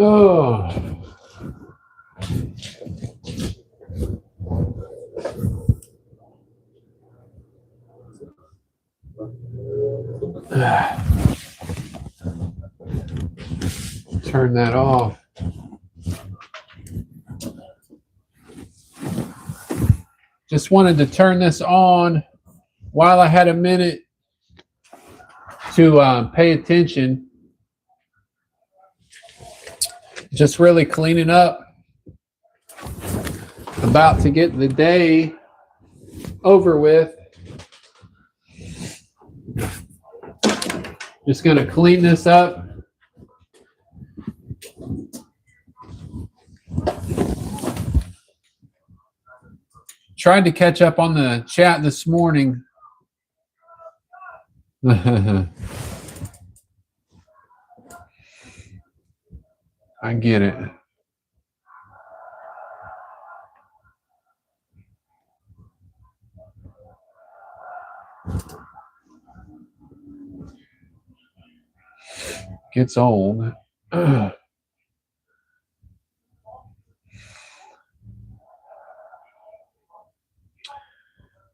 Oh. Turn that off. Just wanted to turn this on while I had a minute to pay attention. Just really cleaning up. About to get the day over with. Just going to clean this up. Tried to catch up on the chat this morning. I get it. Gets old.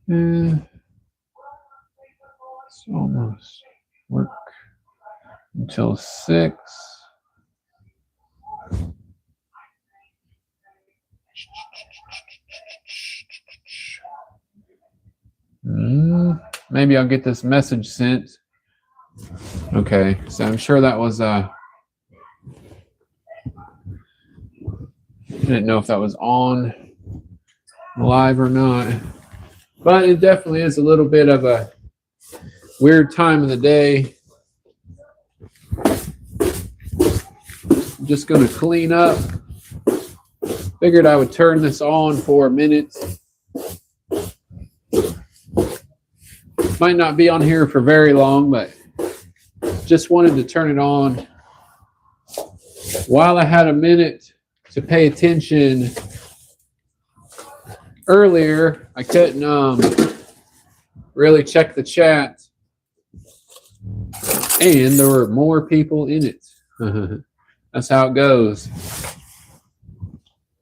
It's almost work until 6. Maybe I'll get this message sent. Okay, so I'm sure that was I didn't know if that was on live or not, but it definitely is a little bit of a weird time of the day. I'm just going to clean up. Figured I would turn this on for a minute. Might not be on here for very long, but just wanted to turn it on while I had a minute to pay attention. Earlier, I couldn't really check the chat, and there were more people in it. That's how it goes.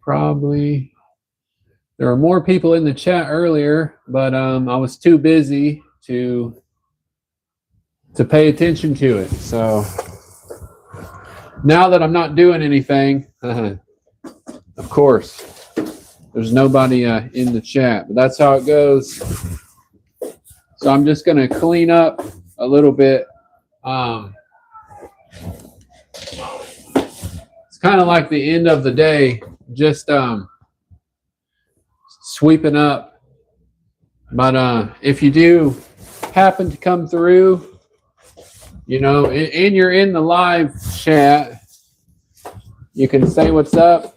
Probably there were more people in the chat earlier, but I was too busy to pay attention to it. So now that I'm not doing anything, of course, there's nobody in the chat, but that's how it goes. So I'm just going to clean up a little bit. It's kind of like the end of the day, just sweeping up. But if you do happen to come through, you know, and you're in the live chat, you can say what's up.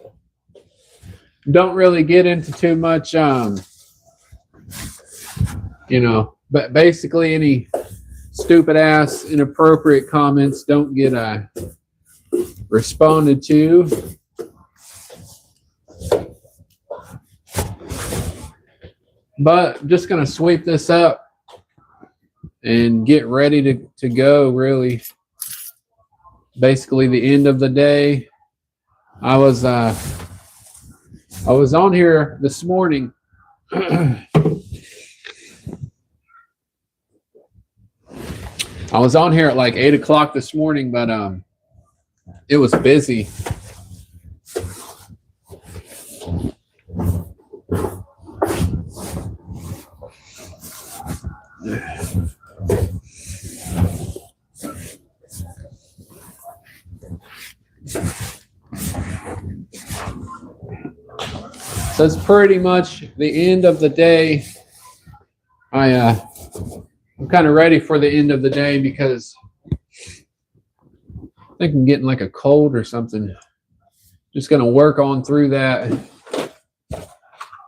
Don't really get into too much, you know, but basically any stupid ass inappropriate comments don't get responded to. But I'm just going to sweep this up and get ready to go, really. Basically the end of the day. I was on here this morning. I was on here at like 8 o'clock this morning, but it was busy. So it's pretty much the end of the day. I'm kind of ready for the end of the day because I think I'm getting like a cold or something. Just going to work on through that.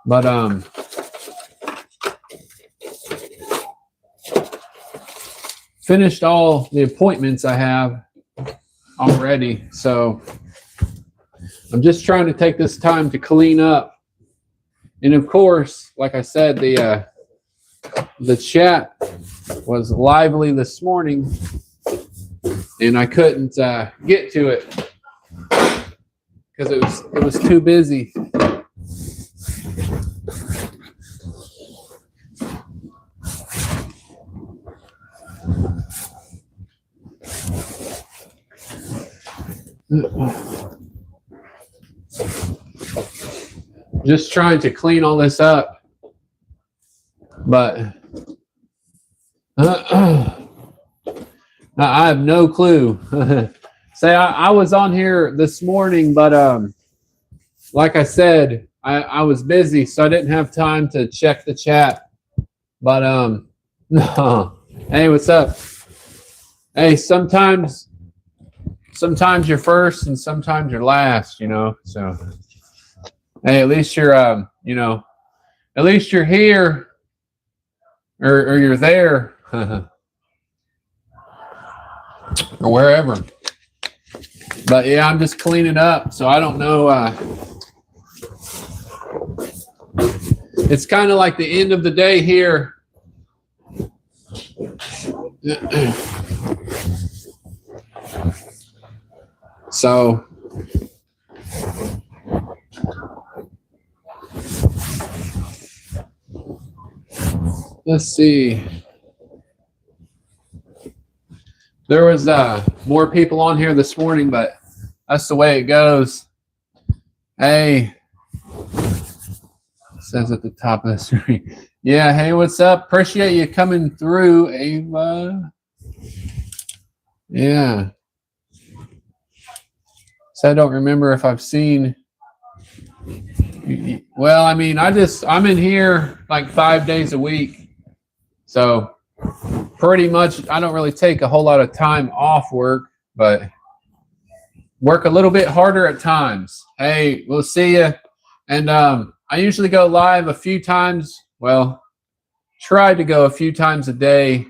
But finished all the appointments I have already. So I'm just trying to take this time to clean up. And of course, like I said, the chat was lively this morning, and I couldn't get to it. because it was too busy. Just trying to clean all this up, but I have no clue. Say, I was on here this morning, but like I said, I was busy, so I didn't have time to check the chat. But no. Hey, what's up? Hey, sometimes you're first and sometimes you're last, you know. So hey, at least you're you know, at least you're here or you're there. Or wherever. But yeah, I'm just cleaning up, so I don't know. It's kind of like the end of the day here. So let's see. There was more people on here this morning, but that's the way it goes. Hey, it says at the top of the screen. Yeah, hey, what's up? Appreciate you coming through, Ava. Yeah. So I don't remember if I've seen. Well, I mean, I'm in here like 5 days a week. So pretty much I don't really take a whole lot of time off work, but work a little bit harder at times. Hey, we'll see you. And I usually go live a few times. Well, try to go a few times a day,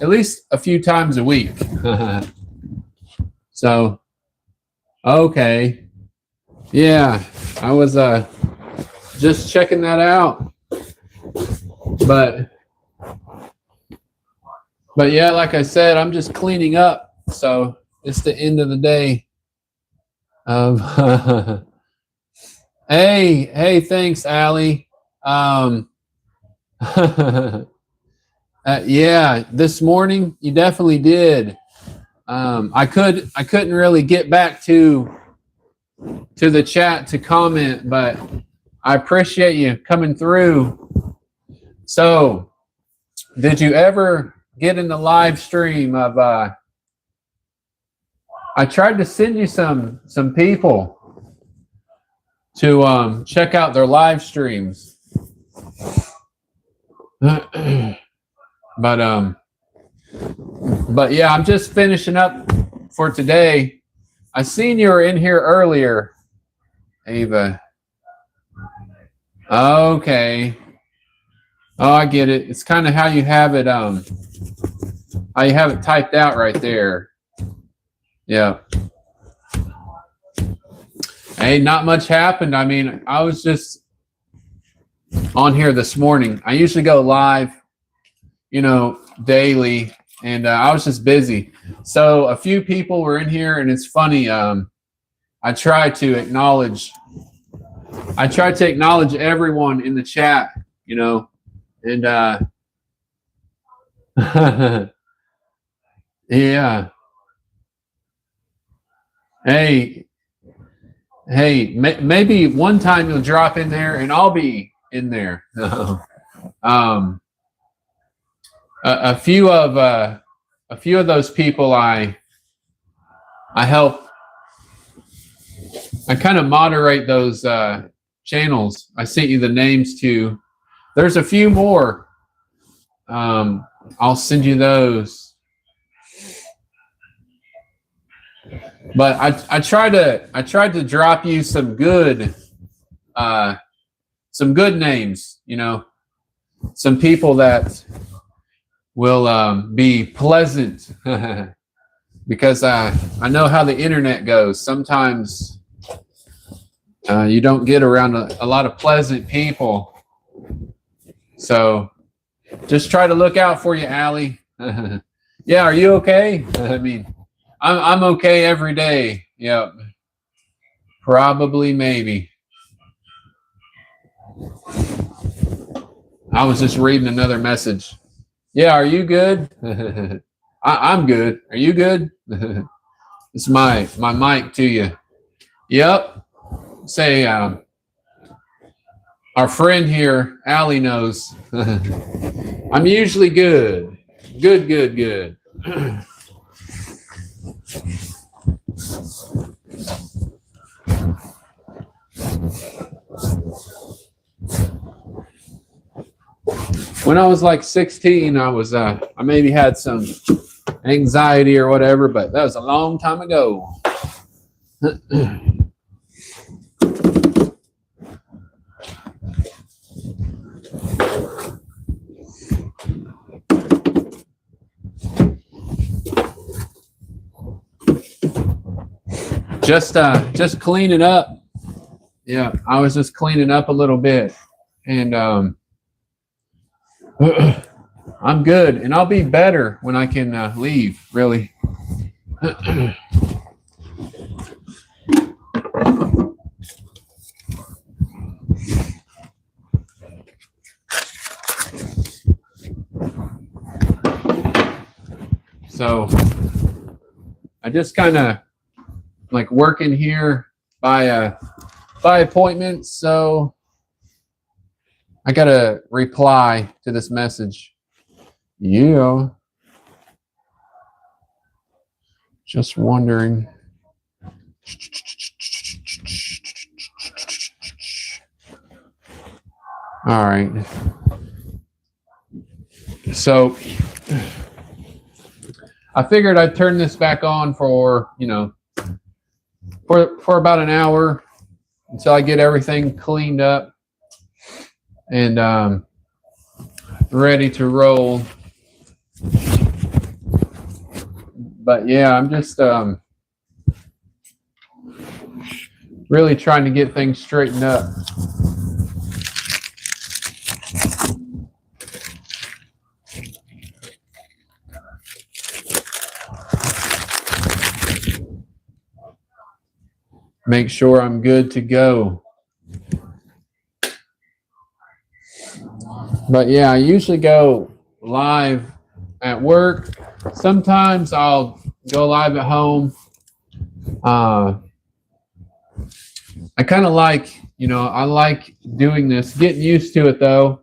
at least a few times a week. So, okay. Yeah, I was just checking that out. But yeah, like I said, I'm just cleaning up. So it's the end of the day. Hey, thanks, Allie. Yeah, this morning you definitely did. I couldn't really get back to the chat to comment, but I appreciate you coming through. So, did you ever get in the live stream of I tried to send you some people to check out their live streams. But yeah, I'm just finishing up for today. I seen you were in here earlier, Ava. Okay. Oh, I get it. It's kind of how you have it typed out right there. Yeah. Hey, not much happened. I mean, I was just on here this morning. I usually go live, you know, daily, and I was just busy. So a few people were in here, and it's funny. I try to acknowledge everyone in the chat, you know, and yeah. Hey, maybe one time you'll drop in there, and I'll be in there. A few of those people I help. I kind of moderate those channels. I sent you the names to. There's a few more. I'll send you those. But I tried to drop you some good names. You know, some people that will be pleasant. Because I know how the internet goes. Sometimes you don't get around a lot of pleasant people. So just try to look out for you, Allie. Yeah, are you okay? I mean, I'm okay every day. Yep. Probably, maybe. I was just reading another message. Yeah, are you good? I'm good. Are you good? It's my mic to you. Yep. Say, our friend here, Allie, knows. I'm usually good. Good. When I was like 16, I maybe had some anxiety or whatever, but that was a long time ago. Just cleaning up. Yeah, I was just cleaning up a little bit, and I'm good, and I'll be better when I can leave. Really. So I just kind of like working here by appointment. So I gotta reply to this message. Yeah. Just wondering. All right. So I figured I'd turn this back on for, for about an hour until I get everything cleaned up and ready to roll. But yeah, I'm just really trying to get things straightened up. Make sure I'm good to go. But yeah, I usually go live at work. Sometimes I'll go live at home. I kind of like, I like doing this, getting used to it though.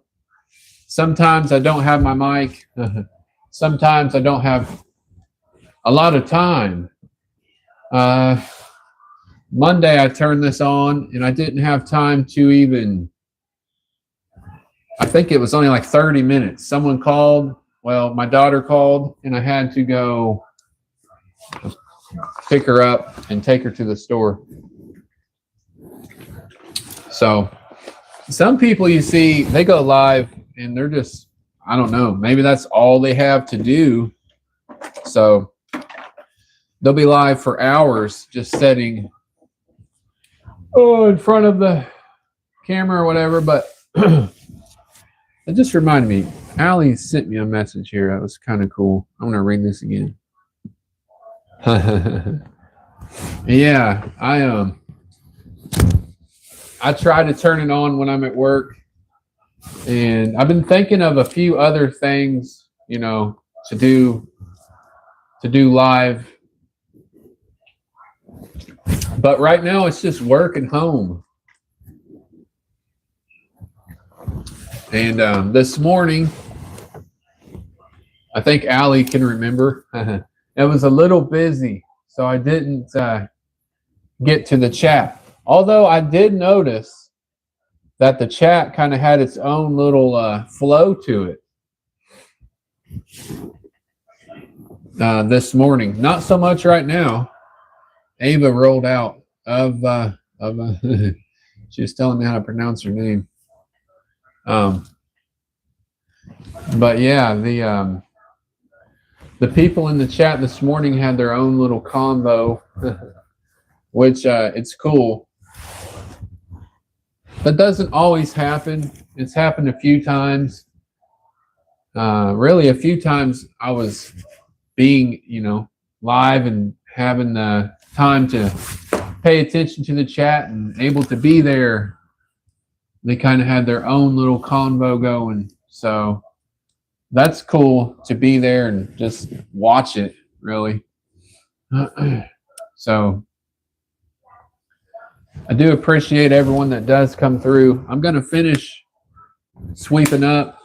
Sometimes I don't have my mic. Sometimes I don't have a lot of time. Monday I turned this on and I didn't have time to even, I think it was only like 30 minutes. Someone called, well, my daughter called and I had to go pick her up and take her to the store. So some people you see, they go live and they're just, I don't know, maybe that's all they have to do. So they'll be live for hours just sitting in front of the camera or whatever. But it just reminded me, Allie sent me a message here. That was kind of cool. I'm going to read this again. Yeah, I try to turn it on when I'm at work, and I've been thinking of a few other things, to do live. But right now it's just work and home. And this morning, I think Allie can remember, it was a little busy, so I didn't get to the chat. Although I did notice that the chat kind of had its own little flow to it this morning. Not so much right now. Ava rolled out of she was telling me how to pronounce her name. But yeah, the people in the chat this morning had their own little combo, which it's cool. That doesn't always happen. It's happened a few times. Really, a few times I was being, live and having the time to pay attention to the chat and able to be there. They kind of had their own little convo going. So that's cool to be there and just watch it, really. So I do appreciate everyone that does come through. I'm going to finish sweeping up.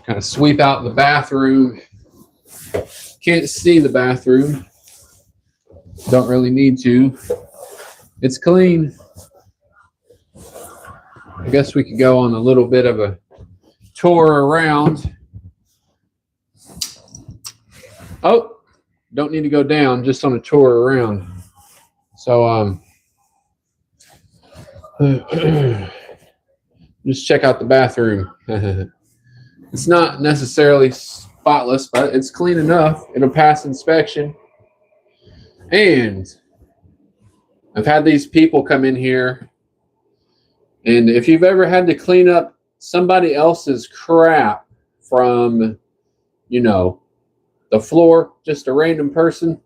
Kind of sweep out the bathroom. Can't see the bathroom. Don't really need to. It's clean. I guess we could go on a little bit of a tour around. Oh, don't need to go down, just on a tour around. So just check out the bathroom. It's not necessarily spotless, but it's clean enough. It'll pass inspection. And I've had these people come in here, and if you've ever had to clean up somebody else's crap from, you know, the floor, just a random person,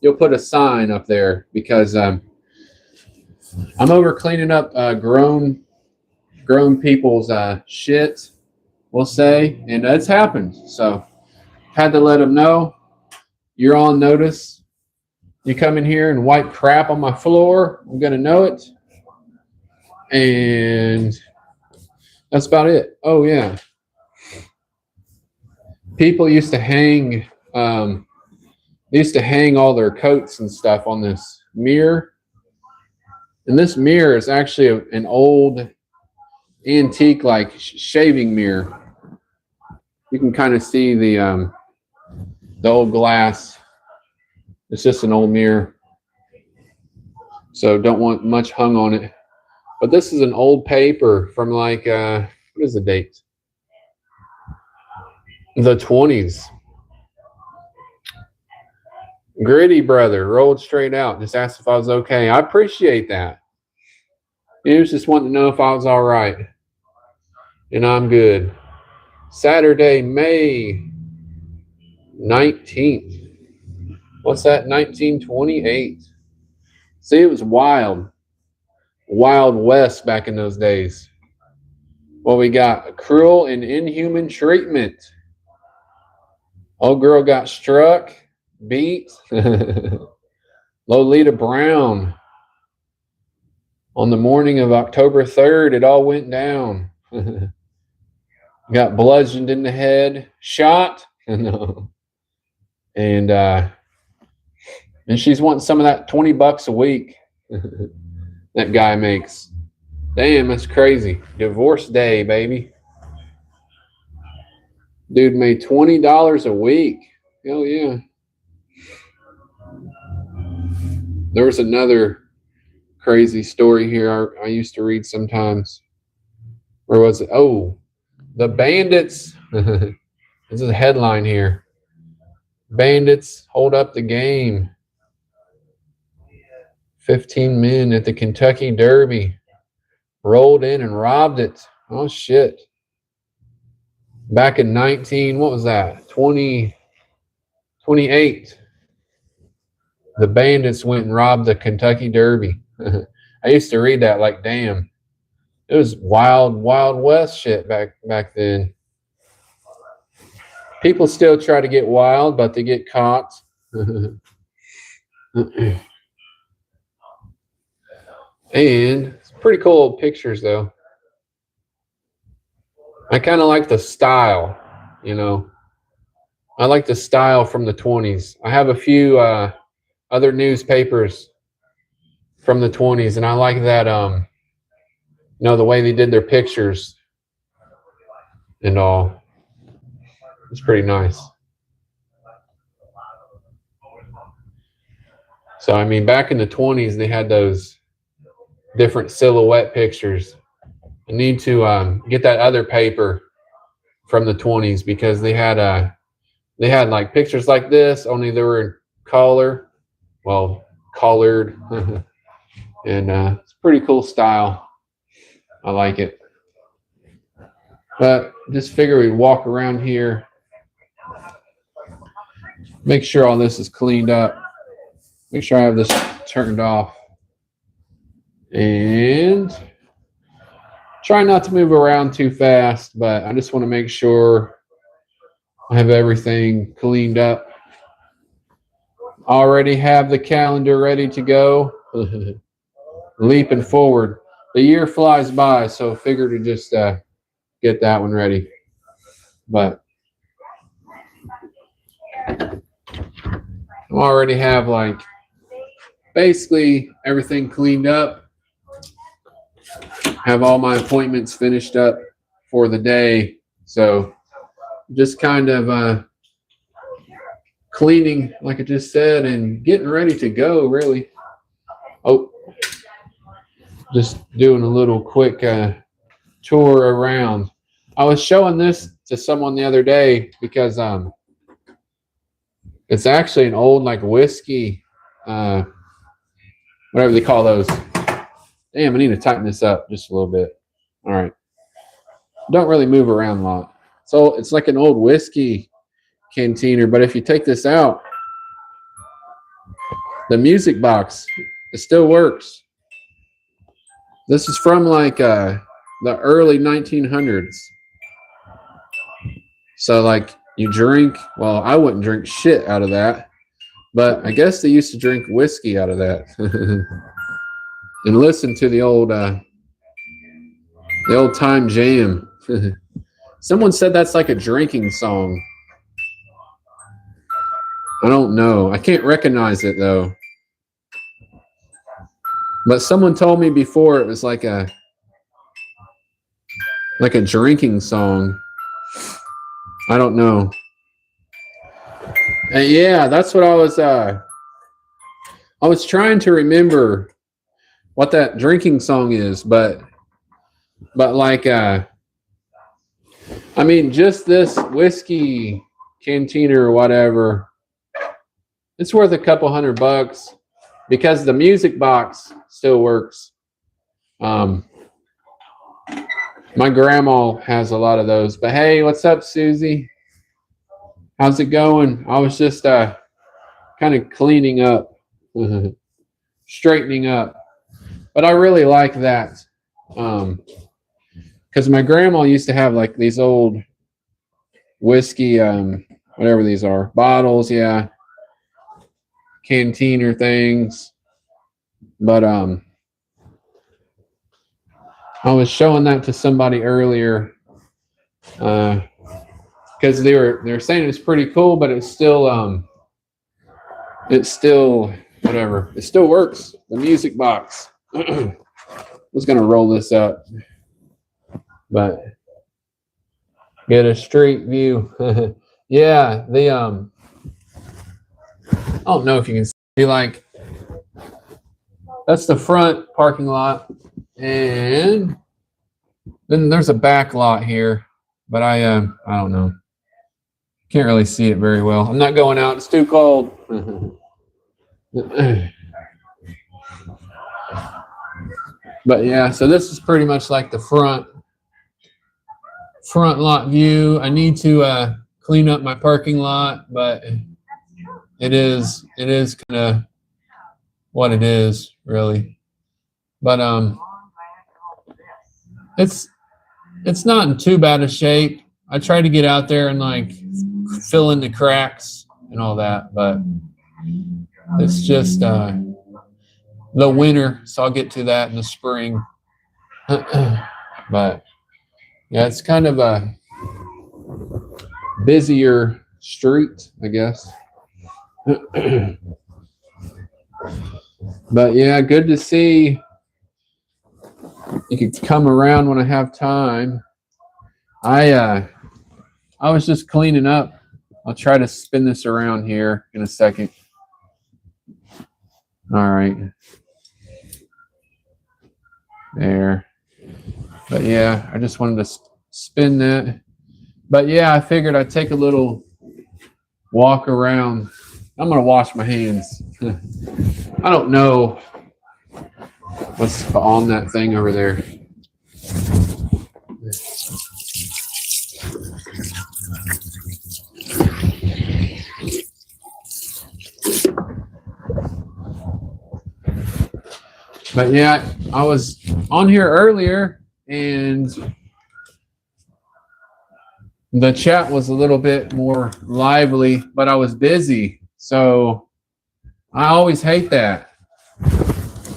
you'll put a sign up there, because I'm over cleaning up grown people's shit, we'll say, and it's happened. So had to let them know, you're on notice. You come in here and wipe crap on my floor, I'm gonna know it. And that's about it. Oh yeah, people used to hang all their coats and stuff on this mirror, and this mirror is actually an old antique, like shaving mirror. You can kind of see the old glass. It's just an old mirror, so don't want much hung on it. But this is an old paper from, like, what is the date? The 20s. Gritty brother, rolled straight out, just asked if I was okay. I appreciate that. He was just wanting to know if I was all right. And I'm good. Saturday, May 19th. What's that? 1928. See, it was wild. Wild West back in those days. Well, we got cruel and inhuman treatment. Old girl got struck, beat. Lolita Brown. On the morning of October 3rd, it all went down. Got bludgeoned in the head, shot. No. And she's wanting some of that $20 a week that guy makes. Damn, that's crazy. Divorce day, baby. Dude made $20 a week. Hell yeah. There was another crazy story here I used to read sometimes. Where was it? Oh, the bandits. This is a headline here. Bandits hold up the game. 15 men at the Kentucky Derby rolled in and robbed it. Oh shit. Back in 2028, the bandits went and robbed the Kentucky Derby. I used to read that like, damn. It was wild west shit back then. People still try to get wild, but they get caught. And it's pretty cool old pictures, though. I kind of like the style, you know. I like the style from the 20s. I have a few other newspapers from the 20s, and I like that, you know, the way they did their pictures and all. It's pretty nice. So, I mean, back in the 20s, they had those different silhouette pictures. I need to get that other paper from the 20s because they had like pictures like this, only they were in color, well, colored, and it's pretty cool style. I like it. But just figure we'd walk around here, make sure all this is cleaned up, make sure I have this turned off, and try not to move around too fast, but I just want to make sure I have everything cleaned up. Already have the calendar ready to go. Leaping forward. The year flies by, so figure to just get that one ready. But I already have like basically everything cleaned up. Have all my appointments finished up for the day. So just kind of cleaning, like I just said, and getting ready to go, really. Oh, just doing a little quick tour around. I was showing this to someone the other day because it's actually an old like whiskey, whatever they call those. Damn, I need to tighten this up just a little bit. All right. Don't really move around a lot. So it's like an old whiskey cantener, but if you take this out, the music box, it still works. This is from like the early 1900s. So like you drink, well, I wouldn't drink shit out of that, but I guess they used to drink whiskey out of that. And listen to the old time jam. Someone said that's like a drinking song. I don't know. I can't recognize it though. But someone told me before it was like a drinking song. I don't know. And yeah, that's what I was trying to remember what that drinking song is, but like I mean just this whiskey cantina or whatever, it's worth a couple $100 because the music box still works. My grandma has a lot of those. But hey, what's up, Susie? How's it going? I was just kind of cleaning up, straightening up. But I really like that because my grandma used to have like these old whiskey, whatever these are, bottles, yeah, cantener things. But I was showing that to somebody earlier because they were saying it's pretty cool, but it's still whatever. It still works. The music box. I was gonna roll this up, but get a straight view. Yeah, the I don't know if you can see, like that's the front parking lot, and then there's a back lot here, but I don't know. Can't really see it very well. I'm not going out. It's too cold. But yeah, so this is pretty much like the front lot view. I need to clean up my parking lot, but it is kind of what it is, really. But it's not in too bad a shape. I try to get out there and like fill in the cracks and all that, but it's just the winter, so I'll get to that in the spring. But yeah, it's kind of a busier street, I guess. But yeah, good to see. You could come around when I have time. I was just cleaning up. I'll try to spin this around here in a second. All right. There. But yeah, I just wanted to spin that. But yeah, I figured I'd take a little walk around. I'm going to wash my hands. I don't know what's on that thing over there. But yeah, I was on here earlier and the chat was a little bit more lively, but I was busy. So I always hate that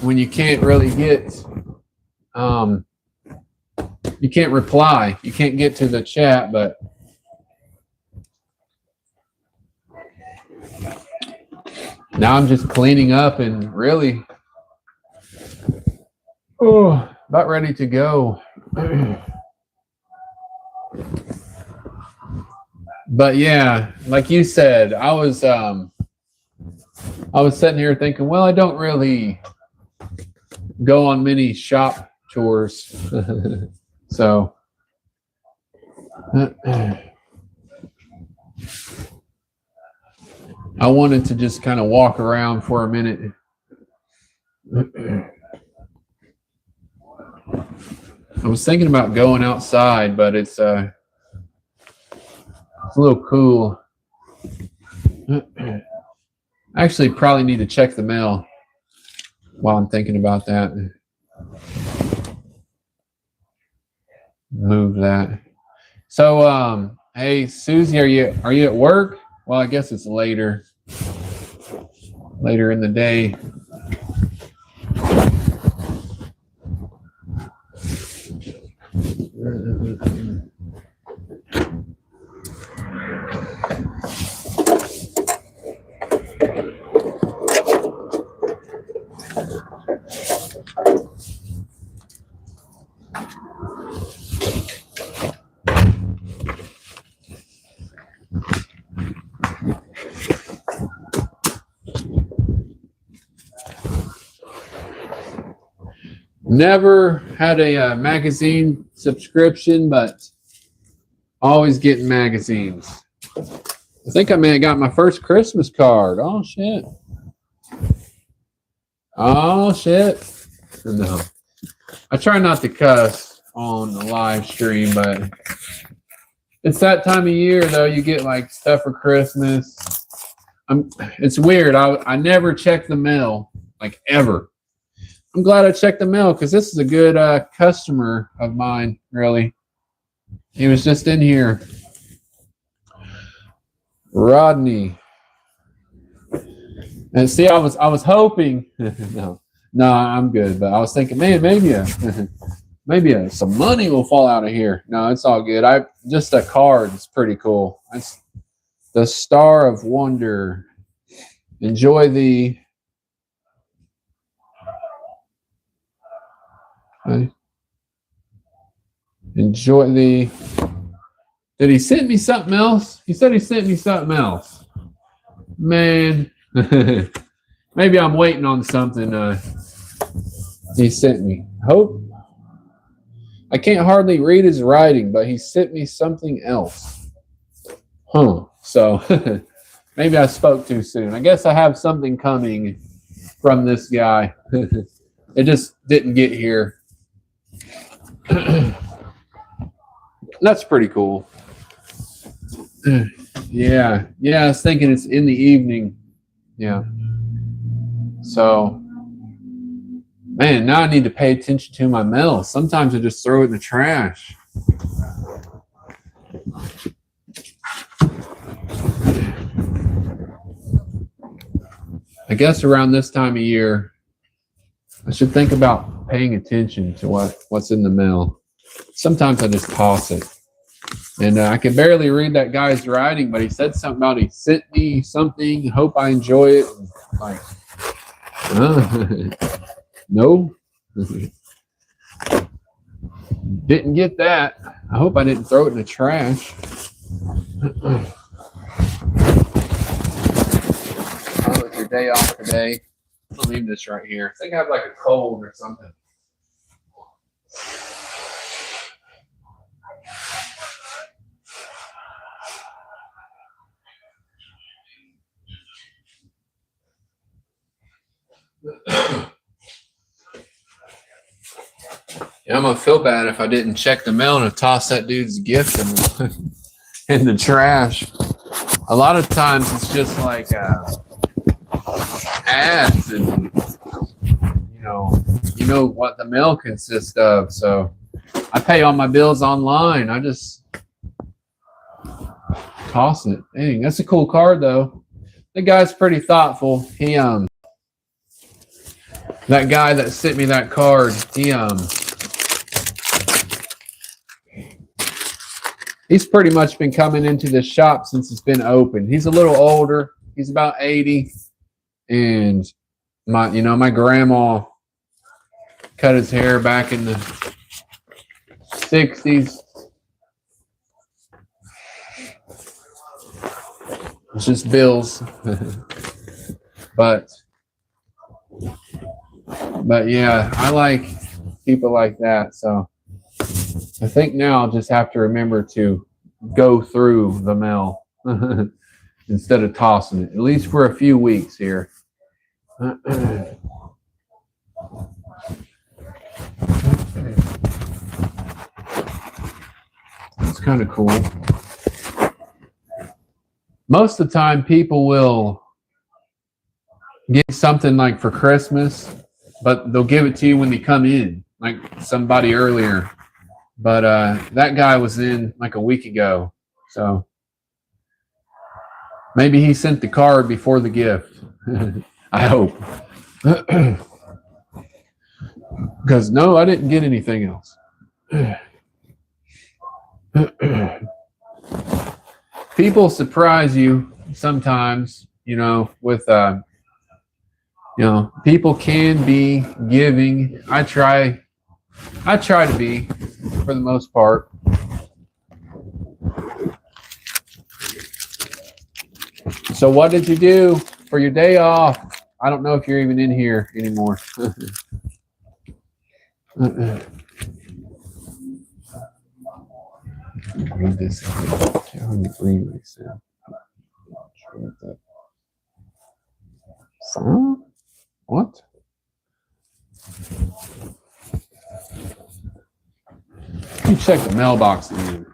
when you can't really get, you can't reply. You can't get to the chat, but now I'm just cleaning up and really, about ready to go. But yeah, like you said, I was sitting here thinking, well, I don't really go on many shop tours. So I wanted to just kind of walk around for a minute. I was thinking about going outside, but it's a little cool. I actually probably need to check the mail while I'm thinking about that. Move that. So, hey, Susie, are you at work? Well, I guess it's later in the day. Never had a magazine subscription, but always getting magazines. I think I may have got my first Christmas card. Oh, shit. Oh, shit. No. I try not to cuss on the live stream, but it's that time of year, though. You get like stuff for Christmas. It's weird. I never check the mail, like ever. I'm glad I checked the mail because this is a good customer of mine, really. He was just in here. Rodney. And see, I was hoping. No, I'm good. But I was thinking, man, maybe some money will fall out of here. No, it's all good. Just a card is pretty cool. That's the Star of Wonder. Enjoy the. Enjoy the. Did he send me something else? He said he sent me something else. Man, maybe I'm waiting on something he sent me. Hope. I can't hardly read his writing, but he sent me something else. Huh. So maybe I spoke too soon. I guess I have something coming from this guy. It just didn't get here. That's pretty cool. Yeah, I was thinking it's in the evening. Yeah. So, man, now I need to pay attention to my mail. Sometimes I just throw it in the trash. I guess around this time of year, I should think about paying attention to what's in the mail. Sometimes I just toss it. And I can barely read that guy's writing, but he said something about he sent me something, hope I enjoy it. Like, no. Didn't get that. I hope I didn't throw it in the trash. How was your day off today? I'll leave this right here. I think I have like a cold or something. Yeah, I'm gonna feel bad if I didn't check the mail and toss that dude's gift in the trash. A lot of times it's just like ads, and you know what the mail consists of. So I pay all my bills online. I just toss it. Dang, that's a cool card though. The guy's pretty thoughtful. He that guy that sent me that card, he's pretty much been coming into this shop since it's been open. He's a little older. He's about 80. And my grandma cut his hair back in the 60s. It's just bills. But yeah, I like people like that. So I think now I'll just have to remember to go through the mail instead of tossing it, at least for a few weeks here. It's kind of cool. Most of the time people will give something like for Christmas, but they'll give it to you when they come in, like somebody earlier. But that guy was in like a week ago, so maybe he sent the card before the gift. I hope. Because no, I didn't get anything else. People surprise you sometimes, with people can be giving. I try to be, for the most part. So what did you do for your day off? I don't know if you're even in here anymore. Read this. Read myself. What? You check the mailbox again.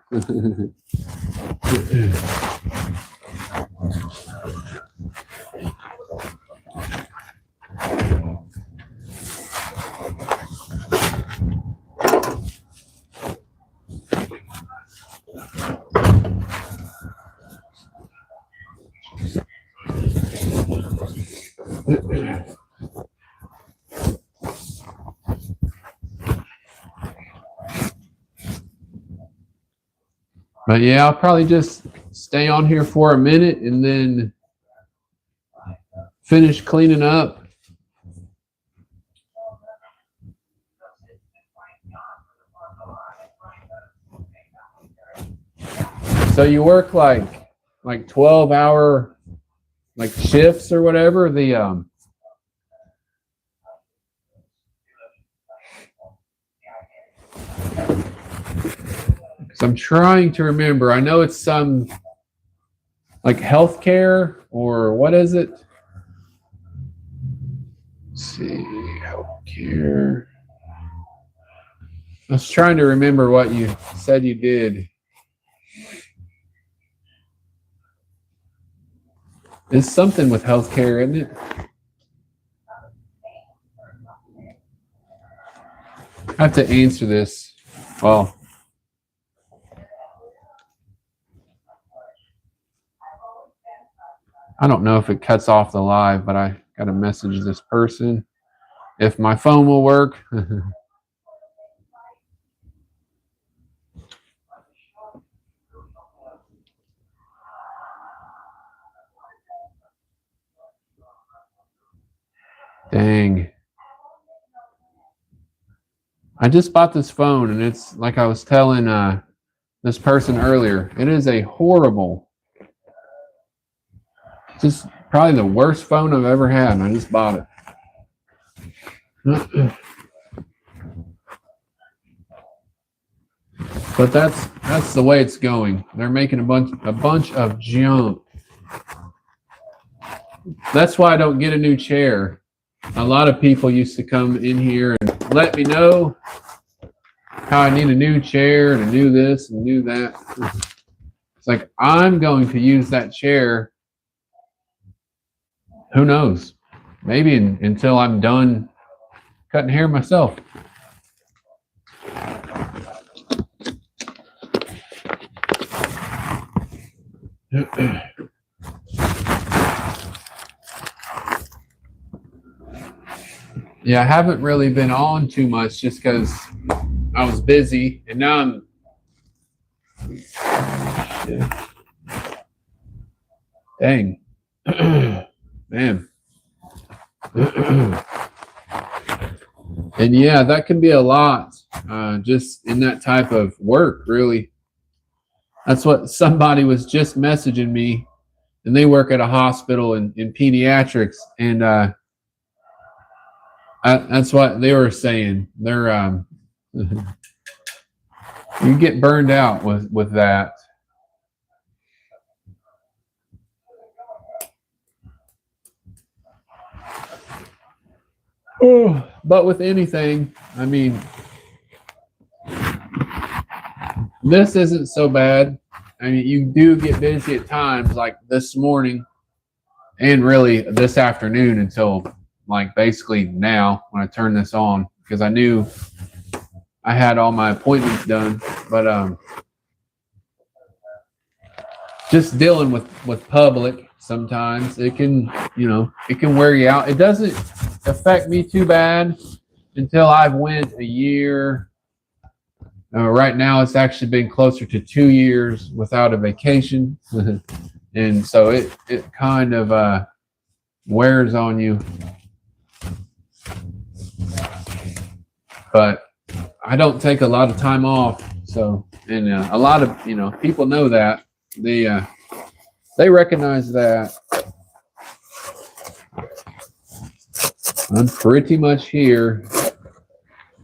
But yeah, I'll probably just stay on here for a minute and then finish cleaning up. So you work like 12-hour shifts or whatever. So I'm trying to remember. I know it's some like healthcare, or what is it? Let's see, healthcare. I was trying to remember what you said you did. It's something with healthcare, isn't it? I have to answer this. Well, I don't know if it cuts off the live, but I got to message this person if my phone will work. Dang. I just bought this phone, and it's like I was telling this person earlier, it is a horrible, just probably the worst phone I've ever had, and I just bought it. But that's the way it's going. They're making a bunch of junk. That's why I don't get a new chair. A lot of people used to come in here and let me know how I need a new chair to do this and do that. It's like, I'm going to use that chair. Who knows? Maybe until I'm done cutting hair myself. Yeah, I haven't really been on too much just because I was busy, and now I'm. Yeah. Dang, man. And yeah, that can be a lot, just in that type of work. Really, that's what somebody was just messaging me, and they work at a hospital in pediatrics, and that's what they were saying. They're you get burned out with that. Oh, but with anything, I mean, this isn't so bad. I mean, you do get busy at times, like this morning, and really this afternoon until like basically now when I turn this on, because I knew I had all my appointments done. But just dealing with public, sometimes it can, it can wear you out. It doesn't affect me too bad until I've went a year. Right now, it's actually been closer to 2 years without a vacation, and so it kind of wears on you. But I don't take a lot of time off, so, and a lot of people know that. They recognize that I'm pretty much here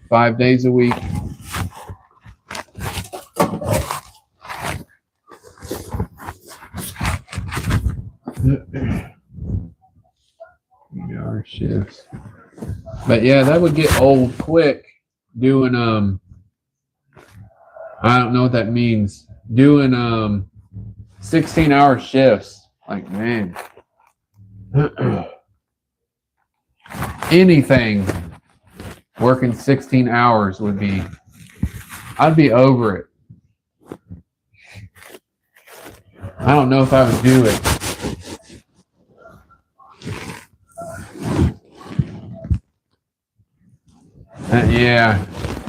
5 days a week. Our shifts, but yeah, that would get old quick. Doing I don't know what that means. Doing 16-hour shifts. Like, man, anything working 16 hours would be. I'd be over it. I don't know if I would do it.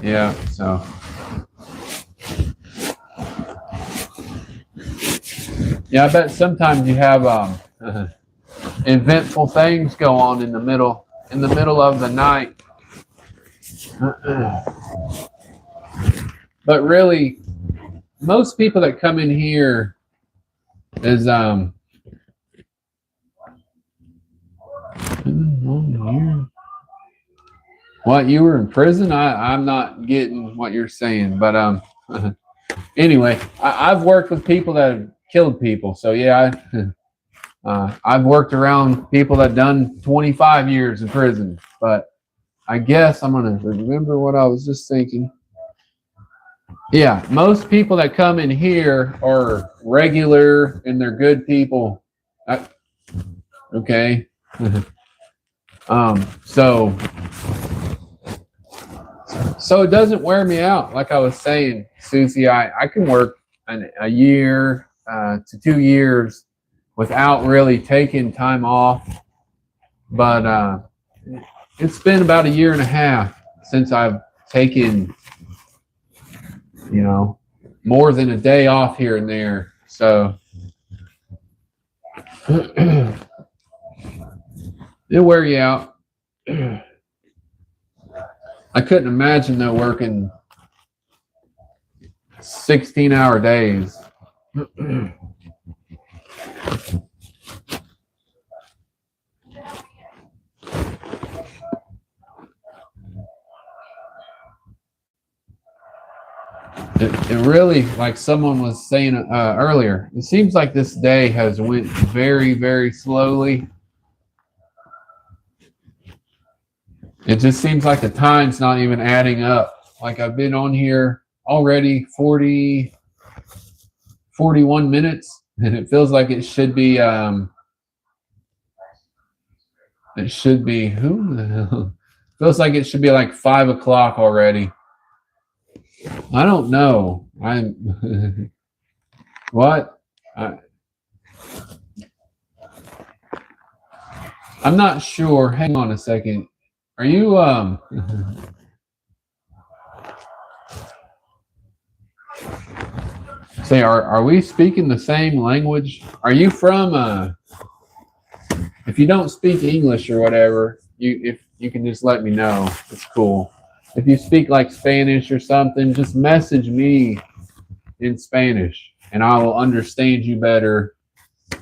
Yeah. So, yeah, I bet sometimes you have eventful things go on in the middle of the night. But really, most people that come in here is what, you were in prison? I'm not getting what you're saying, but anyway, I've worked with people that have killed people, so yeah, I've worked around people that done 25 years in prison. But I guess I'm gonna remember what I was just thinking. Yeah, most people that come in here are regular and they're good people. Okay. So it doesn't wear me out. Like I was saying, Susie, I can work a year to 2 years without really taking time off. But it's been about a year and a half since I've taken, more than a day off here and there. So it'll wear you out. I couldn't imagine though working 16-hour days. It really, like someone was saying earlier, it seems like this day has went very, very slowly. It just seems like the time's not even adding up. Like I've been on here already 41 minutes, and it feels like it should be who the hell? Feels like it should be like 5 o'clock already. I don't know. I'm what? I'm not sure. Hang on a second. Are you say are we speaking the same language? Are you from if you don't speak English or whatever, if you can just let me know. It's cool. If you speak like Spanish or something, just message me in Spanish and I will understand you better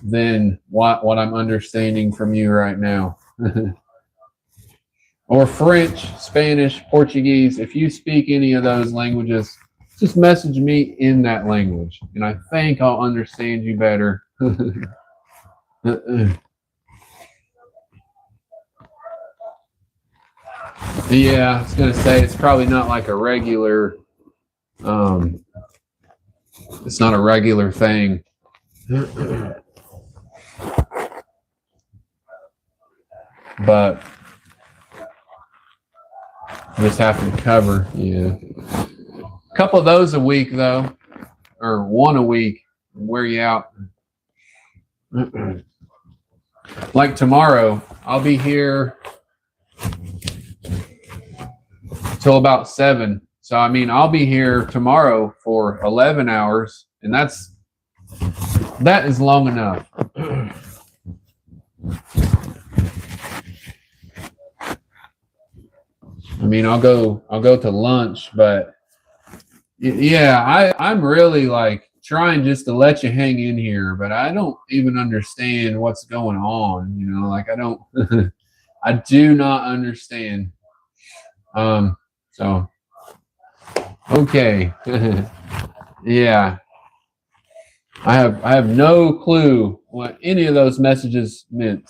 than what I'm understanding from you right now. Or French, Spanish, Portuguese. If you speak any of those languages, just message me in that language and I think I'll understand you better. Yeah, I was gonna say it's probably not like a regular it's not a regular thing. But just have to cover, yeah. A couple of those a week though, or one a week, wear you out. Like tomorrow, I'll be here till about 7. So I mean, I'll be here tomorrow for 11 hours, and that is long enough. I mean, I'll go to lunch, but yeah, I'm really like trying just to let you hang in here, but I don't even understand what's going on, you know, like I don't I do not understand. So okay. Yeah. I have no clue what any of those messages meant.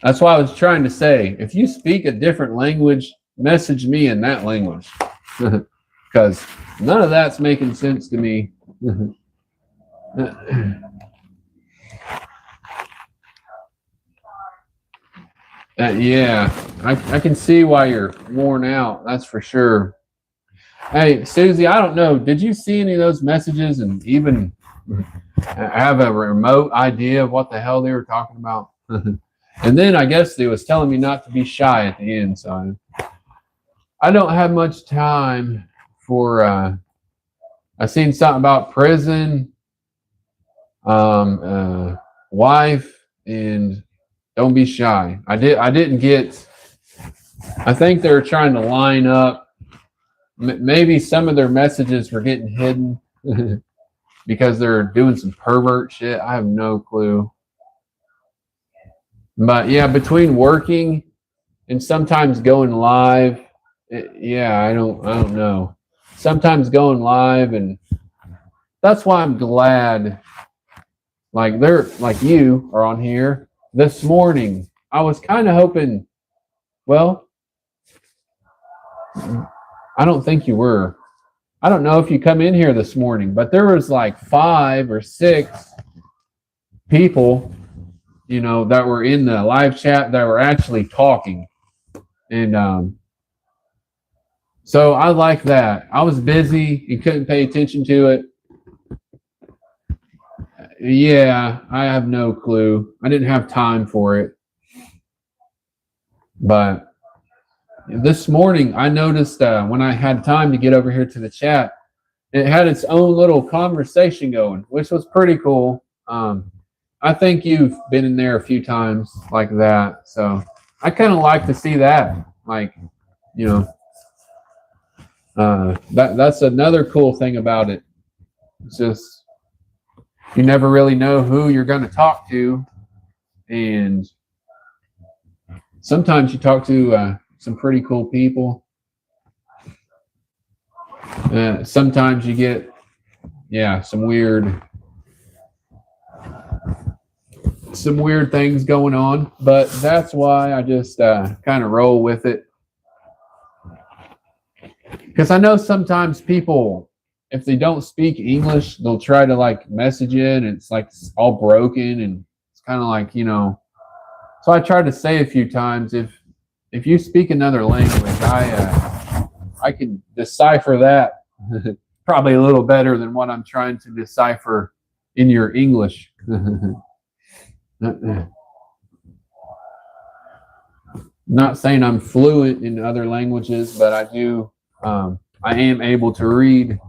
That's why I was trying to say, if you speak a different language, message me in that language. Because none of that's making sense to me. Yeah, I can see why you're worn out. That's for sure. Hey, Susie, I don't know. Did you see any of those messages and even have a remote idea of what the hell they were talking about? And then I guess they was telling me not to be shy at the end. So I don't have much time for. I seen something about prison, wife, and don't be shy. I didn't get. I think they were trying to line up. Maybe some of their messages were getting hidden because they're doing some pervert shit. I have no clue. But yeah, between working and sometimes going live, yeah, I don't know. Sometimes going live, and that's why I'm glad. Like they're like you are on here this morning. I was kind of hoping. Well, I don't think you were. I don't know if you come in here this morning, but there was like 5 or 6 people, you know, that were in the live chat that were actually talking. And so I like that. I was busy and couldn't pay attention to it. Yeah, I have no clue. I didn't have time for it. But this morning, I noticed when I had time to get over here to the chat, it had its own little conversation going, which was pretty cool. I think you've been in there a few times like that. So I kind of like to see that. Like, you know, that's another cool thing about it. It's just, you never really know who you're going to talk to. And sometimes you talk to some pretty cool people. Sometimes you get, some weird things going on, but that's why I just kind of roll with it. Because I know sometimes people, if they don't speak English, they'll try to like message it, and it's like all broken, and it's kind of like, So I tried to say a few times, if you speak another language, I can decipher that probably a little better than what I'm trying to decipher in your English. Not saying I'm fluent in other languages, but I do. I am able to read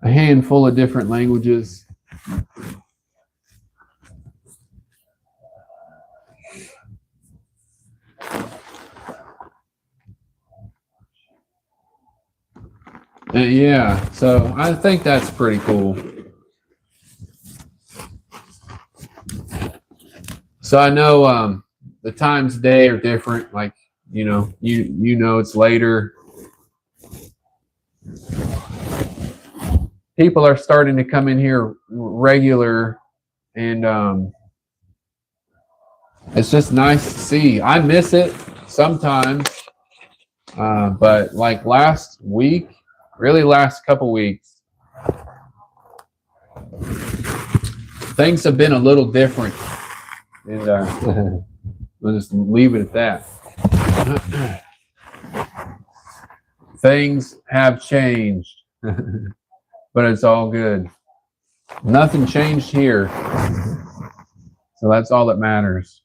a handful of different languages. Yeah, so I think that's pretty cool. So I know the times of day are different. Like, you know it's later. People are starting to come in here regular, and it's just nice to see. I miss it sometimes, but like last week, really last couple weeks, things have been a little different, and we'll just leave it at that. Things have changed, but it's all good. Nothing changed here, so that's all that matters.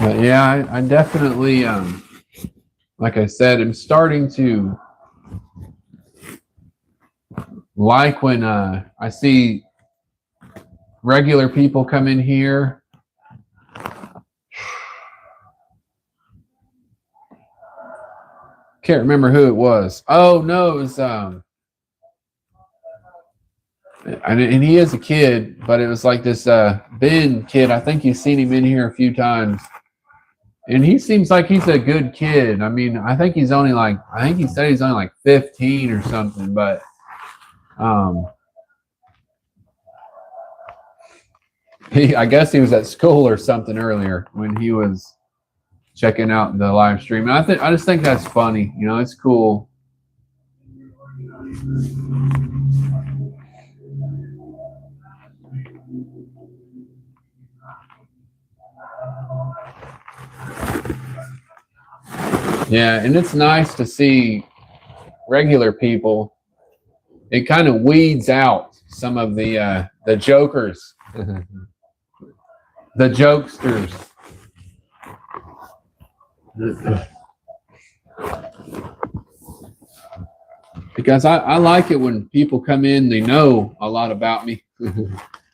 But yeah, I definitely, like I said, I'm starting to like when I see regular people come in here. Can't remember who it was. Oh no, it was and he is a kid, but it was like this Ben kid. I think you've seen him in here a few times, and he seems like he's a good kid. I mean, I think he said he's only like 15 or something, but I guess he was at school or something earlier when he was checking out the live stream. And I just think that's funny. It's cool. Yeah, and it's nice to see regular people. It kind of weeds out some of the jokers, the jokesters. Because I like it when people come in, they know a lot about me.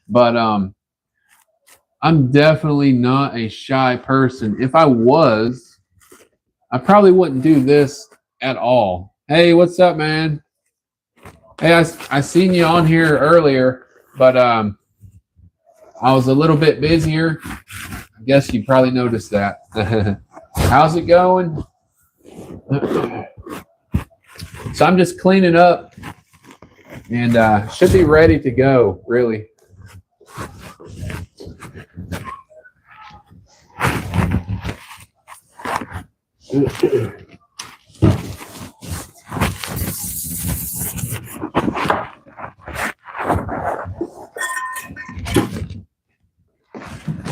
But I'm definitely not a shy person. If I was, I probably wouldn't do this at all. Hey, what's up, man? Hey, I seen you on here earlier, but I was a little bit busier. I guess you probably noticed that. How's it going? So I'm just cleaning up and should be ready to go, really.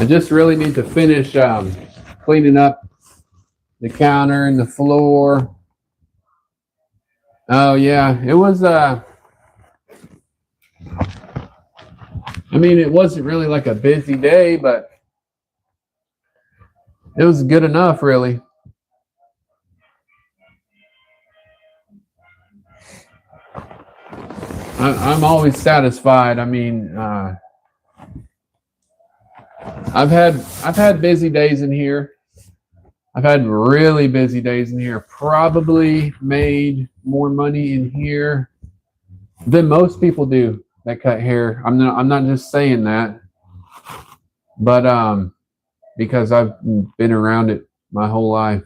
I just really need to finish cleaning up the counter and the floor. Oh yeah, it was it wasn't really like a busy day, but it was good enough, really. I'm always satisfied. I've had busy days in here. I've had really busy days in here. Probably made more money in here than most people do that cut hair. I'm not just saying that, but because I've been around it my whole life,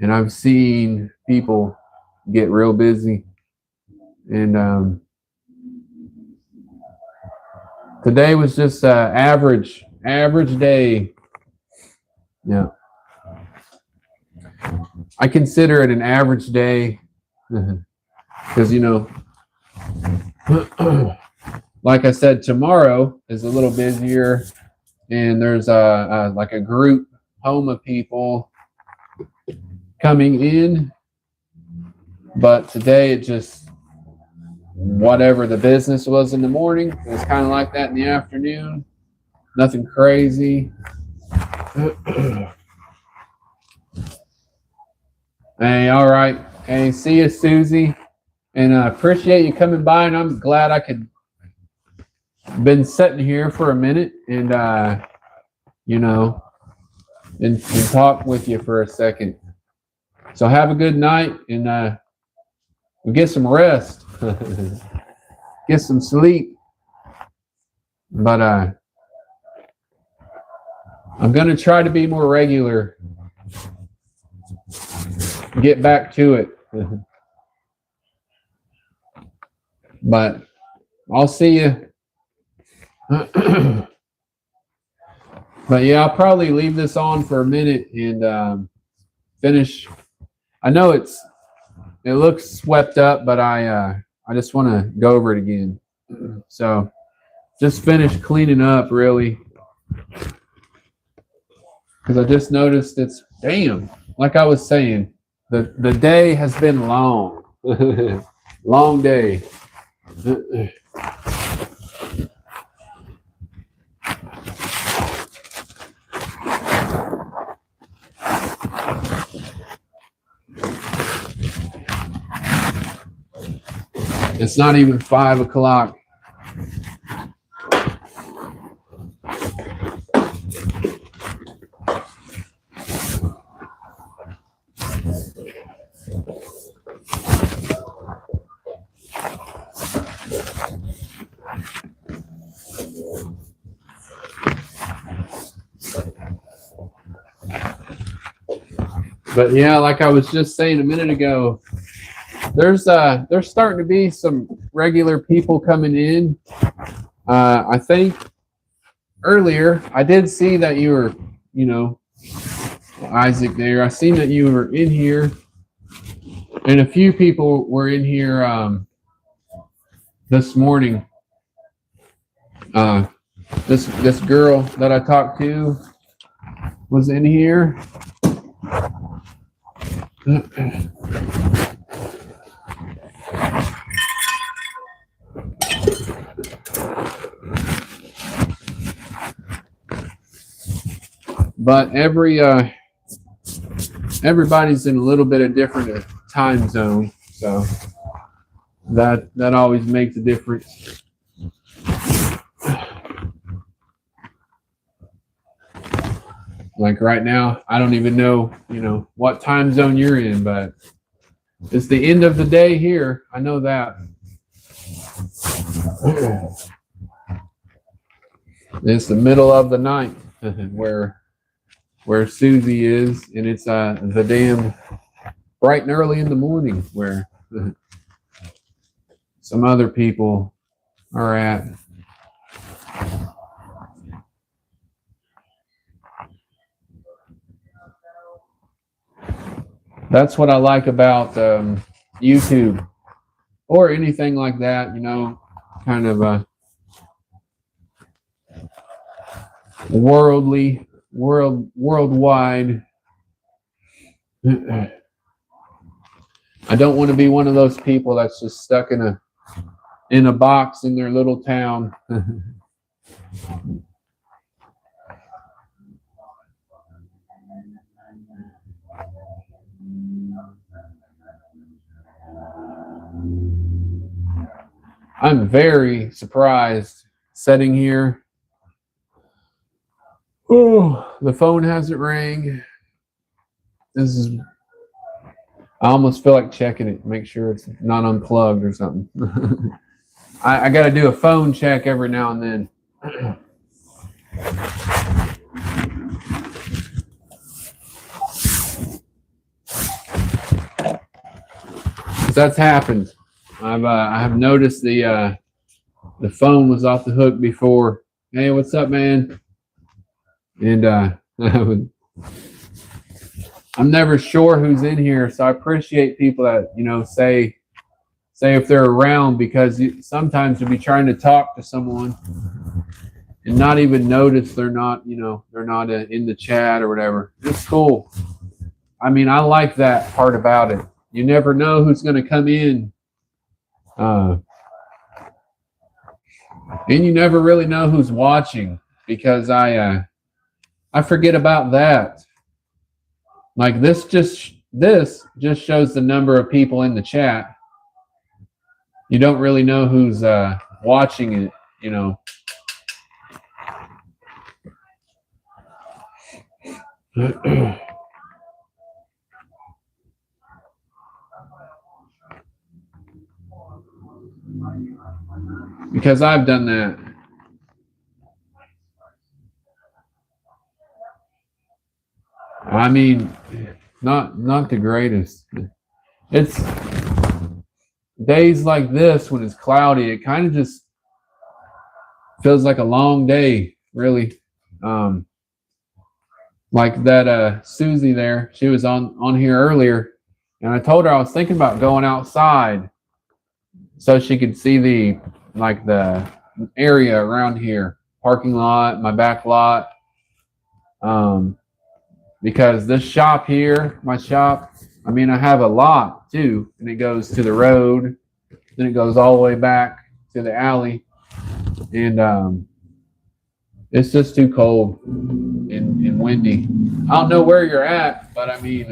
and I've seen people get real busy. And today was just average day. Yeah, I consider it an average day because like I said, tomorrow is a little busier, and there's like a group home of people coming in. But today it just, whatever the business was in the morning, it was kind of like that in the afternoon. Nothing crazy. Hey, all right. Hey, see you, Susie. And I appreciate you coming by, and I'm glad I could been sitting here for a minute and and talk with you for a second. So have a good night, and get some rest. Get some sleep. But I'm gonna try to be more regular. Get back to it. But I'll see you. But yeah, I'll probably leave this on for a minute and finish. I know it looks swept up, but I just want to go over it again. So just finish cleaning up, really, because I just noticed it's like I was saying, the day has been long. Long day. It's not even 5 o'clock. But yeah, like I was just saying a minute ago, there's starting to be some regular people coming in. I think earlier I did see that you were, Isaac there. I seen that you were in here, and a few people were in here this morning. This girl that I talked to was in here. But everybody's in a little bit of different time zone, so that always makes a difference. Like right now, I don't even know, what time zone you're in, but it's the end of the day here. I know that. It's the middle of the night where Susie is, and it's the damn bright and early in the morning where some other people are at. That's what I like about YouTube or anything like that, kind of worldwide. I don't want to be one of those people that's just stuck in a box in their little town. I'm very surprised sitting here. Oh, the phone hasn't rang. This is I almost feel like checking it, make sure it's not unplugged or something. I got to do a phone check every now and then. That's happened. I have noticed the phone was off the hook before. Hey, what's up, man? And I'm never sure who's in here, so I appreciate people that say if they're around, because sometimes you'll be trying to talk to someone and not even notice they're not in the chat or whatever. It's cool. I mean, I like that part about it. You never know who's going to come in, and you never really know who's watching, because I forget about that. Like this just shows the number of people in the chat. You don't really know who's watching it, because I've done that. I mean, not the greatest. It's days like this when it's cloudy, it kind of just feels like a long day, really. Like that Susie there, she was on here earlier, and I told her I was thinking about going outside so she could see the area around here, parking lot, my back lot, because this shop here, my shop, I mean, I have a lot too, and it goes to the road, then it goes all the way back to the alley, and it's just too cold and windy. I don't know where you're at, but I mean,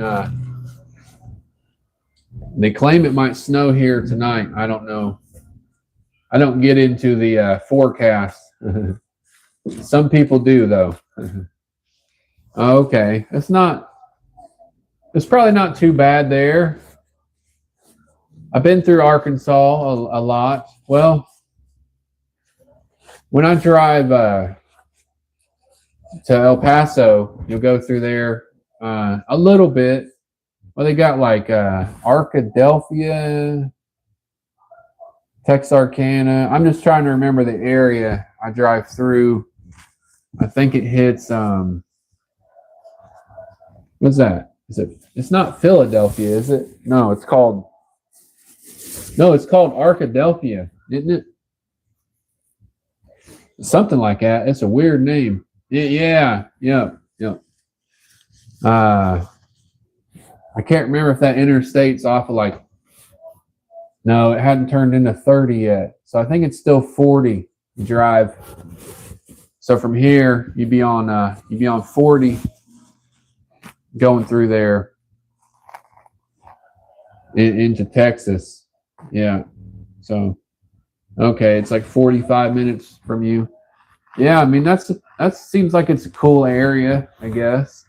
they claim it might snow here tonight. I don't know. I don't get into the forecast. Some people do, though. Okay, it's probably not too bad there. I've been through Arkansas a lot. Well, when I drive to El Paso, you'll go through there a little bit. Well, they got like Arkadelphia, Texarkana. I'm just trying to remember the area I drive through. I think it hits what's that? It's not Philadelphia, is it? No, it's called Arkadelphia, isn't it? Something like that. It's a weird name. Yeah. I can't remember if that interstate's off of no, it hadn't turned into 30 yet. So I think it's still 40 drive. So from here, you'd be on 40 going through there into Texas. Yeah. So, okay, it's like 45 minutes from you. Yeah, I mean, that seems like it's a cool area, I guess.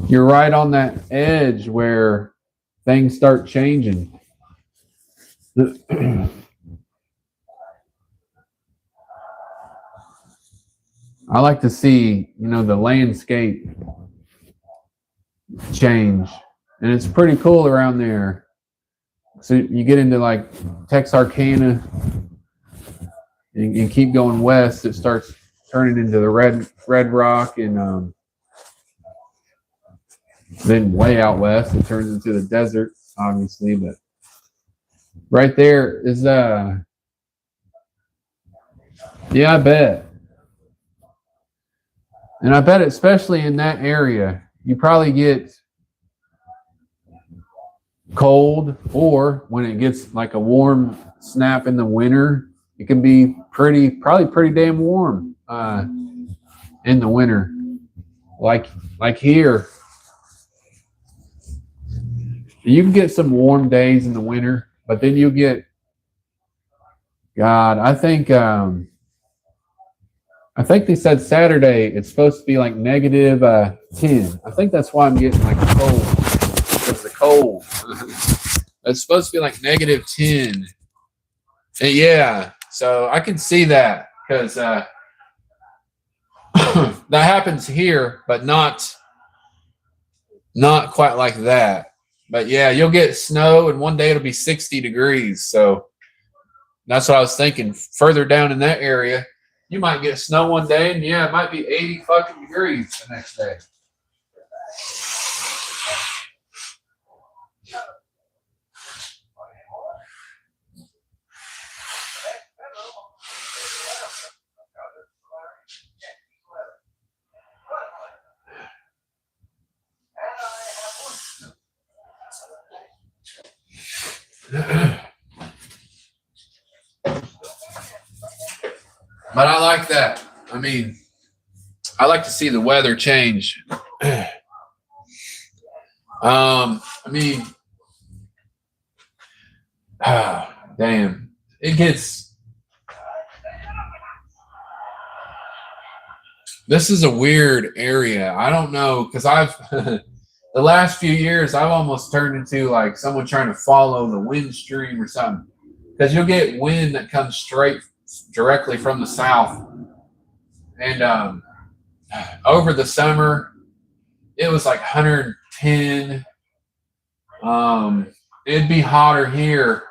You're right on that edge where things start changing. I like to see, the landscape change, and it's pretty cool around there. So you get into like Texarkana and keep going west, it starts turning into the Red Rock, and then way out west it turns into the desert, obviously. But right there is yeah, I bet. And I bet especially in that area, you probably get cold, or when it gets like a warm snap in the winter, it can be probably pretty damn warm in the winter. Like here, you can get some warm days in the winter, but then you get, God, I think they said Saturday it's supposed to be like negative 10. I think that's why I'm getting like cold, because the cold. It's supposed to be like -10. And yeah, so I can see that because that happens here, but not quite like that. But yeah, you'll get snow, and one day it'll be 60 degrees. So that's what I was thinking. Further down in that area, you might get snow one day, and yeah, it might be 80 fucking degrees the next day. But I like that. I mean, I like to see the weather change. I mean, damn, it gets. This is a weird area. I don't know, because I've the last few years I've almost turned into like someone trying to follow the wind stream or something. Because you'll get wind that comes directly from the south, and over the summer it was like 110. It'd be hotter here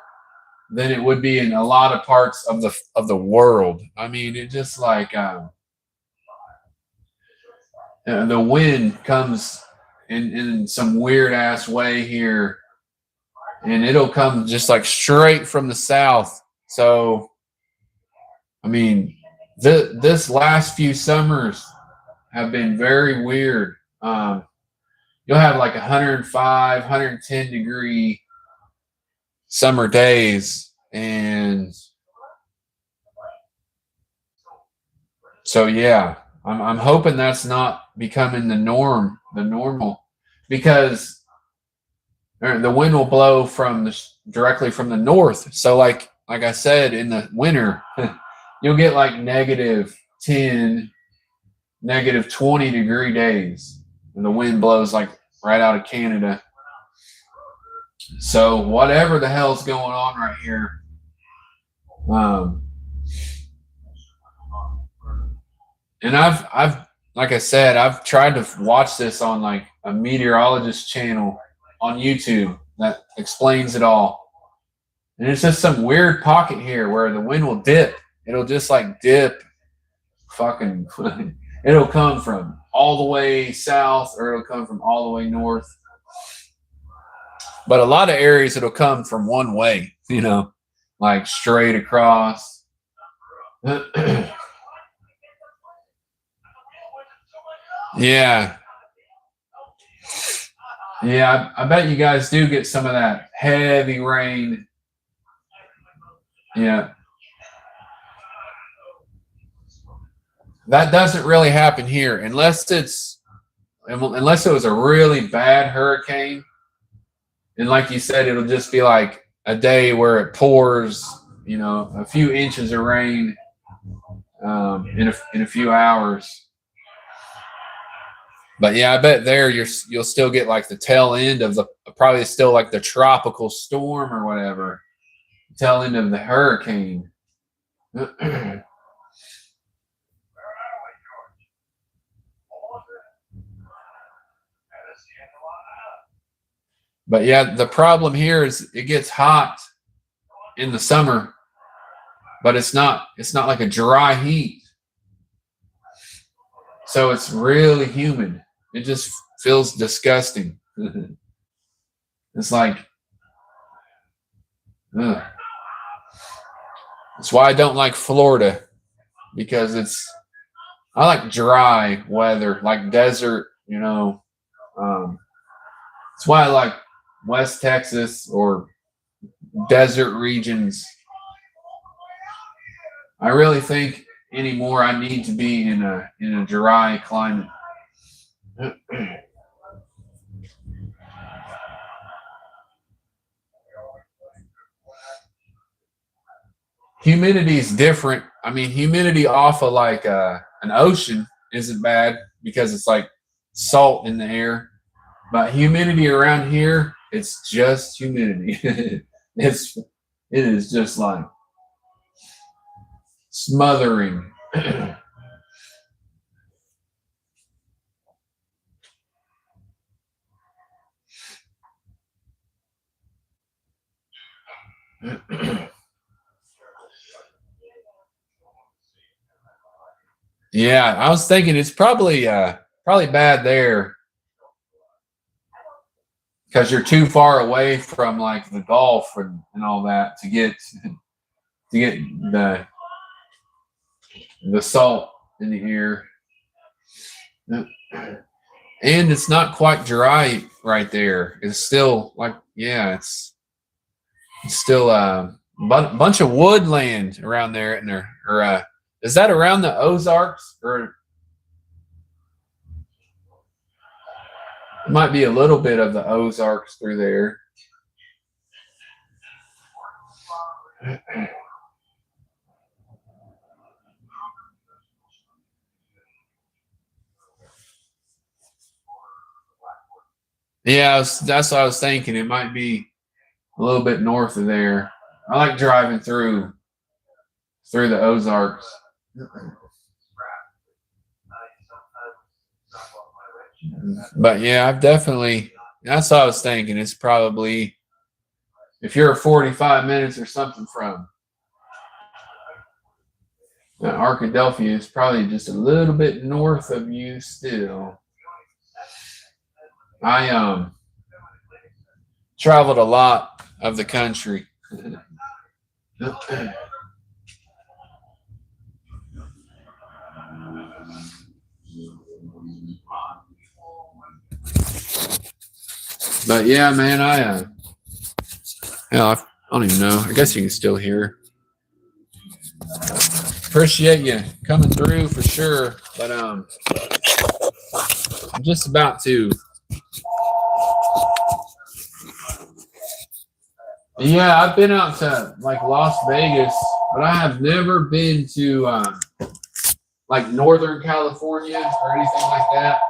than it would be in a lot of parts of the world. I mean, it just like the wind comes in some weird ass way here, and it'll come just like straight from the south. So I mean, this last few summers have been very weird. You'll have like 105, 110 degree summer days. And so, yeah, I'm hoping that's not becoming the normal, because the wind will blow directly from the north. So like I said, in the winter, you'll get like -10, -20 degree days, and the wind blows like right out of Canada. So whatever the hell's going on right here, and I've like I said, I've tried to watch this on like a meteorologist channel on YouTube that explains it all, and it's just some weird pocket here where the wind will dip. It'll just like dip, fucking. It'll come from all the way south, or it'll come from all the way north. But a lot of areas it'll come from one way, like straight across. Yeah. Yeah, I bet you guys do get some of that heavy rain. Yeah. That doesn't really happen here unless it was a really bad hurricane. And like you said, it'll just be like a day where it pours, a few inches of rain in a few hours. But yeah, I bet there you'll still get like the tail end of probably still like the tropical storm or whatever, tail end of the hurricane. But yeah, the problem here is it gets hot in the summer, but it's not like a dry heat. So it's really humid. It just feels disgusting. It's like, ugh. That's why I don't like Florida, because I like dry weather, like desert, That's why I like West Texas or desert regions. I really think anymore I need to be in a dry climate. Humidity is different. I mean, humidity off of like an ocean isn't bad because it's like salt in the air. But humidity around here It's just humidity. It is just like smothering. Yeah, I was thinking it's probably bad there because you're too far away from like the Gulf and all that to get the salt in the air. And it's not quite dry right there. It's still like, yeah, it's still a bunch of woodland around there. And there, or is that around the Ozarks? Or it might be a little bit of the Ozarks through there. Yeah, that's what I was thinking. It might be a little bit north of there. I like driving through the Ozarks. But yeah, I've definitely, that's what I was thinking. It's probably, if you're 45 minutes or something from Arkadelphia, it's probably just a little bit north of you still. I traveled a lot of the country. But yeah, man, I don't even know. I guess you can still hear. Appreciate you coming through for sure. But I'm just about to. Yeah, I've been out to like Las Vegas, but I have never been to like Northern California or anything like that.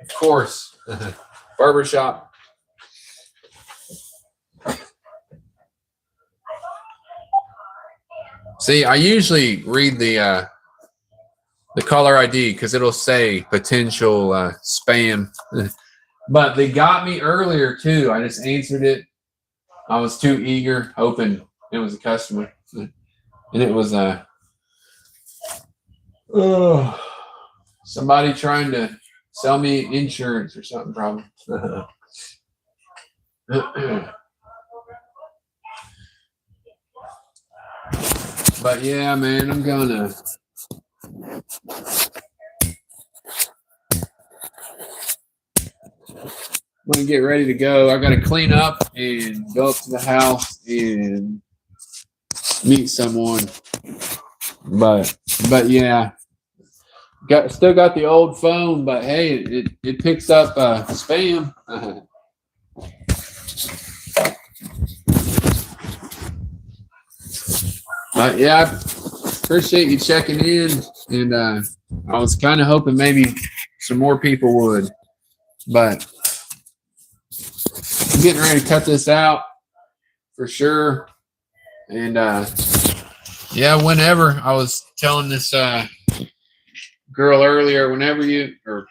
Of course, barbershop. See, I usually read the caller ID because it'll say potential spam. But they got me earlier too. I just answered it. I was too eager, hoping it was a customer, and it was somebody trying to sell me insurance or something, probably. But yeah, man, I'm gonna. I'm gonna get ready to go. I gotta clean up and go up to the house and meet someone. But yeah, still got the old phone, but hey, it picks up spam. But yeah, I appreciate you checking in, and I was kind of hoping maybe some more people would, but I'm getting ready to cut this out for sure. And yeah, whenever I was telling this girl earlier, whenever you, or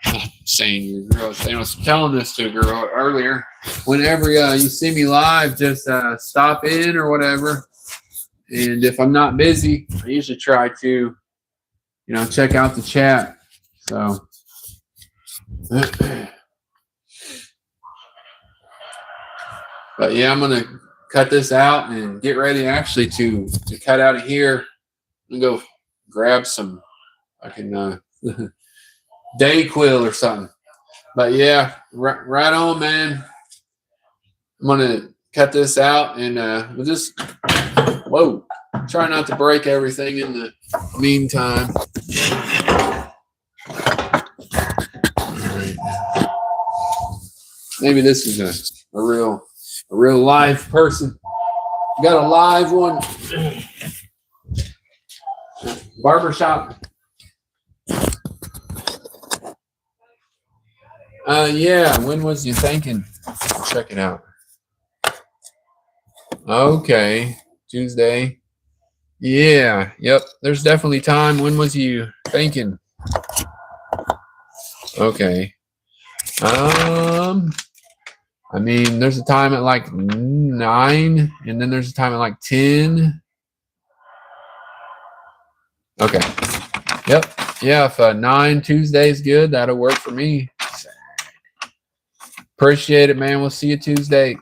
saying you girl, I was telling this to a girl earlier, whenever you see me live, just stop in or whatever. And if I'm not busy, I usually try to, check out the chat. So. But yeah, I'm gonna cut this out and get ready actually to cut out of here and go grab some fucking Dayquil or something. But yeah, right on, man. I'm gonna cut this out and we'll just try not to break everything in the meantime. All right. Maybe this is a real live person. Got a live one. Barbershop. Yeah. When was you thinking? Check it out. Okay. Tuesday. Yeah. Yep. There's definitely time. When was you thinking? Okay. I mean, there's a time at like 9, and then there's a time at like 10. Okay. Yep. Yeah. If 9 Tuesday is good, that'll work for me. Appreciate it, man. We'll see you Tuesday.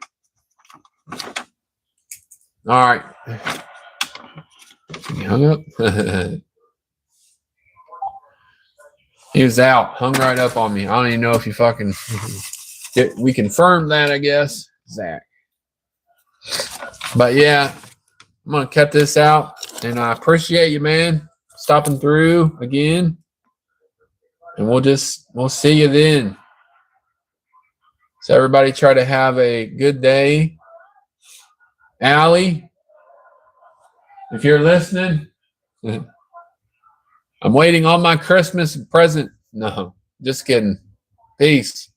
All right. He hung up. He was out. Hung right up on me. I don't even know if you fucking. We confirmed that, I guess. Zach. But yeah, I'm going to cut this out. And I appreciate you, man, stopping through again. And we'll see you then. So everybody try to have a good day. Allie, if you're listening, I'm waiting on my Christmas present. No, just kidding. Peace.